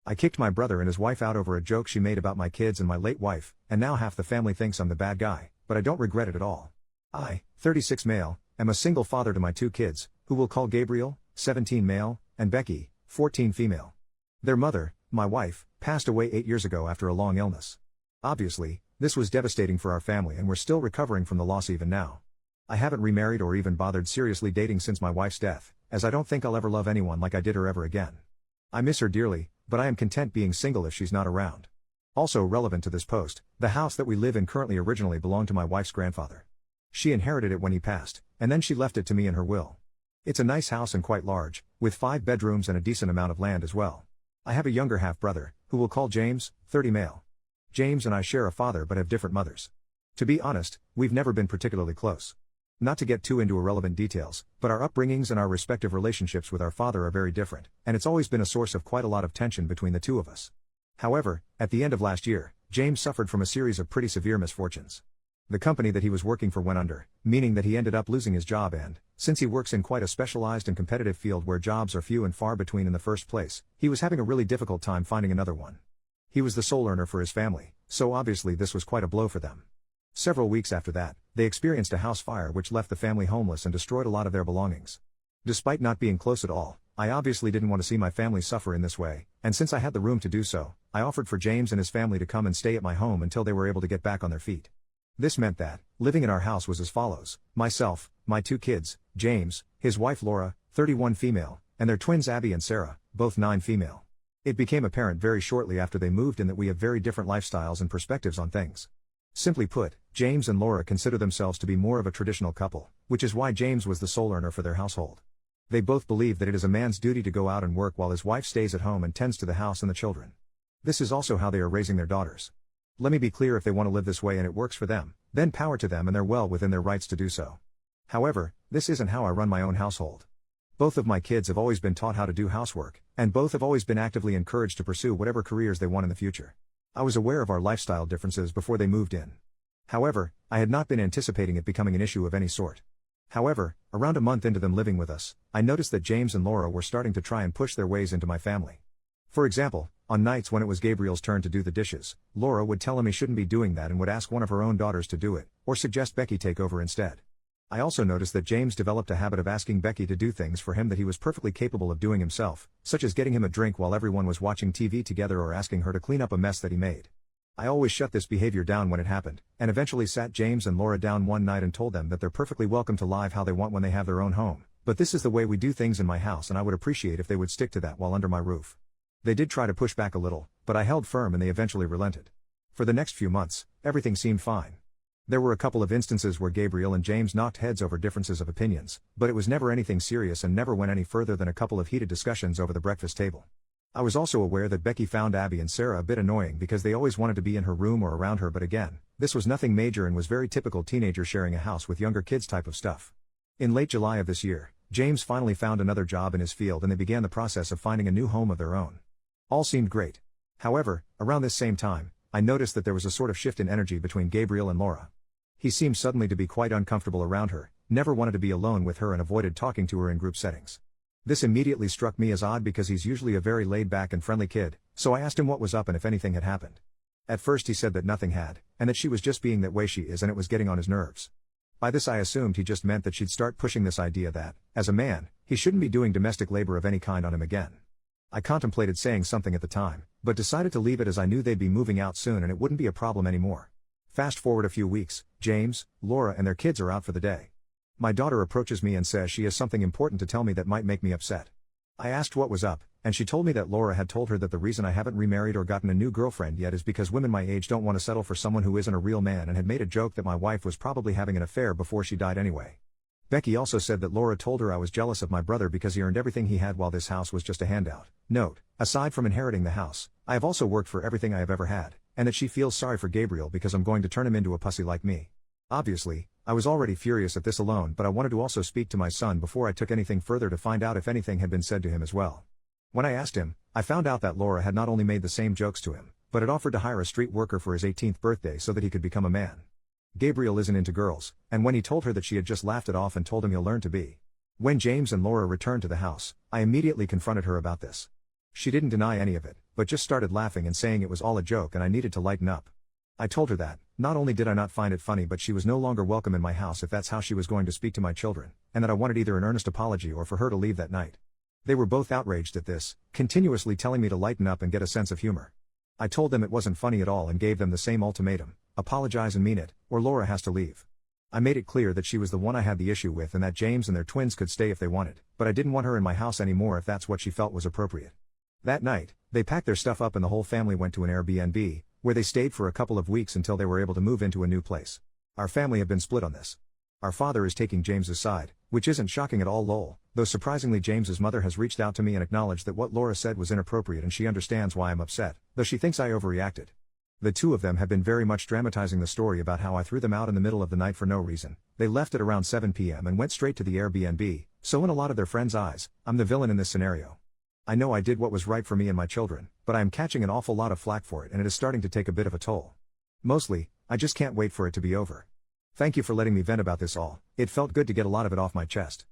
I kicked my brother and his wife out over a joke she made about my kids and my late wife, and now half the family thinks I'm the bad guy, but I don't regret it at all. I, 36 male, am a single father to my 2 kids, who we'll call Gabriel, 17 male, and Becky, 14 female. Their mother, my wife, passed away 8 years ago after a long illness. Obviously, this was devastating for our family and we're still recovering from the loss even now. I haven't remarried or even bothered seriously dating since my wife's death, as I don't think I'll ever love anyone like I did her ever again. I miss her dearly, but I am content being single if she's not around. Also relevant to this post, the house that we live in currently originally belonged to my wife's grandfather. She inherited it when he passed, and then she left it to me in her will. It's a nice house and quite large, with 5 bedrooms and a decent amount of land as well. I have a younger half-brother, who we'll call James, 30 male. James and I share a father but have different mothers. To be honest, we've never been particularly close. Not to get too into irrelevant details, but our upbringings and our respective relationships with our father are very different, and it's always been a source of quite a lot of tension between the two of us. However, at the end of last year, James suffered from a series of pretty severe misfortunes. The company that he was working for went under, meaning that he ended up losing his job and, since he works in quite a specialized and competitive field where jobs are few and far between in the first place, he was having a really difficult time finding another one. He was the sole earner for his family, so obviously this was quite a blow for them. Several weeks after that, they experienced a house fire which left the family homeless and destroyed a lot of their belongings. Despite not being close at all, I obviously didn't want to see my family suffer in this way, and since I had the room to do so, I offered for James and his family to come and stay at my home until they were able to get back on their feet. This meant that, living in our house was as follows: myself, my 2 kids, James, his wife Laura, 31 female, and their twins Abby and Sarah, both 9 female. It became apparent very shortly after they moved in that we have very different lifestyles and perspectives on things. Simply put, James and Laura consider themselves to be more of a traditional couple, which is why James was the sole earner for their household. They both believe that it is a man's duty to go out and work while his wife stays at home and tends to the house and the children. This is also how they are raising their daughters. Let me be clear, if they want to live this way and it works for them, then power to them and they're well within their rights to do so. However, this isn't how I run my own household. Both of my kids have always been taught how to do housework, and both have always been actively encouraged to pursue whatever careers they want in the future. I was aware of our lifestyle differences before they moved in. However, I had not been anticipating it becoming an issue of any sort. However, around a month into them living with us, I noticed that James and Laura were starting to try and push their ways into my family. For example, on nights when it was Gabriel's turn to do the dishes, Laura would tell him he shouldn't be doing that and would ask one of her own daughters to do it, or suggest Becky take over instead. I also noticed that James developed a habit of asking Becky to do things for him that he was perfectly capable of doing himself, such as getting him a drink while everyone was watching TV together or asking her to clean up a mess that he made. I always shut this behavior down when it happened, and eventually sat James and Laura down one night and told them that they're perfectly welcome to live how they want when they have their own home, but this is the way we do things in my house and I would appreciate if they would stick to that while under my roof. They did try to push back a little, but I held firm and they eventually relented. For the next few months, everything seemed fine. There were a couple of instances where Gabriel and James knocked heads over differences of opinions, but it was never anything serious and never went any further than a couple of heated discussions over the breakfast table. I was also aware that Becky found Abby and Sarah a bit annoying because they always wanted to be in her room or around her, but again, this was nothing major and was very typical teenager sharing a house with younger kids type of stuff. In late July of this year, James finally found another job in his field and they began the process of finding a new home of their own. All seemed great. However, around this same time, I noticed that there was a sort of shift in energy between Gabriel and Laura. He seemed suddenly to be quite uncomfortable around her, never wanted to be alone with her and avoided talking to her in group settings. This immediately struck me as odd because he's usually a very laid-back and friendly kid, so I asked him what was up and if anything had happened. At first he said that nothing had, and that she was just being that way she is and it was getting on his nerves. By this I assumed he just meant that she'd start pushing this idea that, as a man, he shouldn't be doing domestic labor of any kind on him again. I contemplated saying something at the time, but decided to leave it as I knew they'd be moving out soon and it wouldn't be a problem anymore. Fast forward a few weeks, James, Laura and their kids are out for the day. My daughter approaches me and says she has something important to tell me that might make me upset. I asked what was up, and she told me that Laura had told her that the reason I haven't remarried or gotten a new girlfriend yet is because women my age don't want to settle for someone who isn't a real man, and had made a joke that my wife was probably having an affair before she died anyway. Becky also said that Laura told her I was jealous of my brother because he earned everything he had while this house was just a handout. Note, aside from inheriting the house, I have also worked for everything I have ever had, and that she feels sorry for Gabriel because I'm going to turn him into a pussy like me. Obviously, I was already furious at this alone, but I wanted to also speak to my son before I took anything further to find out if anything had been said to him as well. When I asked him, I found out that Laura had not only made the same jokes to him, but had offered to hire a street worker for his 18th birthday so that he could become a man. Gabriel isn't into girls, and when he told her that, she had just laughed it off and told him he'll learn to be. When James and Laura returned to the house, I immediately confronted her about this. She didn't deny any of it, but just started laughing and saying it was all a joke and I needed to lighten up. I told her that, not only did I not find it funny but she was no longer welcome in my house if that's how she was going to speak to my children, and that I wanted either an earnest apology or for her to leave that night. They were both outraged at this, continuously telling me to lighten up and get a sense of humor. I told them it wasn't funny at all and gave them the same ultimatum: apologize and mean it, or Laura has to leave. I made it clear that she was the one I had the issue with and that James and their twins could stay if they wanted, but I didn't want her in my house anymore if that's what she felt was appropriate. That night, they packed their stuff up and the whole family went to an Airbnb, where they stayed for a couple of weeks until they were able to move into a new place. Our family have been split on this. Our father is taking James's side, which isn't shocking at all lol, though surprisingly James's mother has reached out to me and acknowledged that what Laura said was inappropriate and she understands why I'm upset, though she thinks I overreacted. The two of them have been very much dramatizing the story about how I threw them out in the middle of the night for no reason. They left at around 7 p.m. and went straight to the Airbnb, so in a lot of their friends' eyes, I'm the villain in this scenario. I know I did what was right for me and my children, but I am catching an awful lot of flack for it and it is starting to take a bit of a toll. Mostly, I just can't wait for it to be over. Thank you for letting me vent about this all. It felt good to get a lot of it off my chest.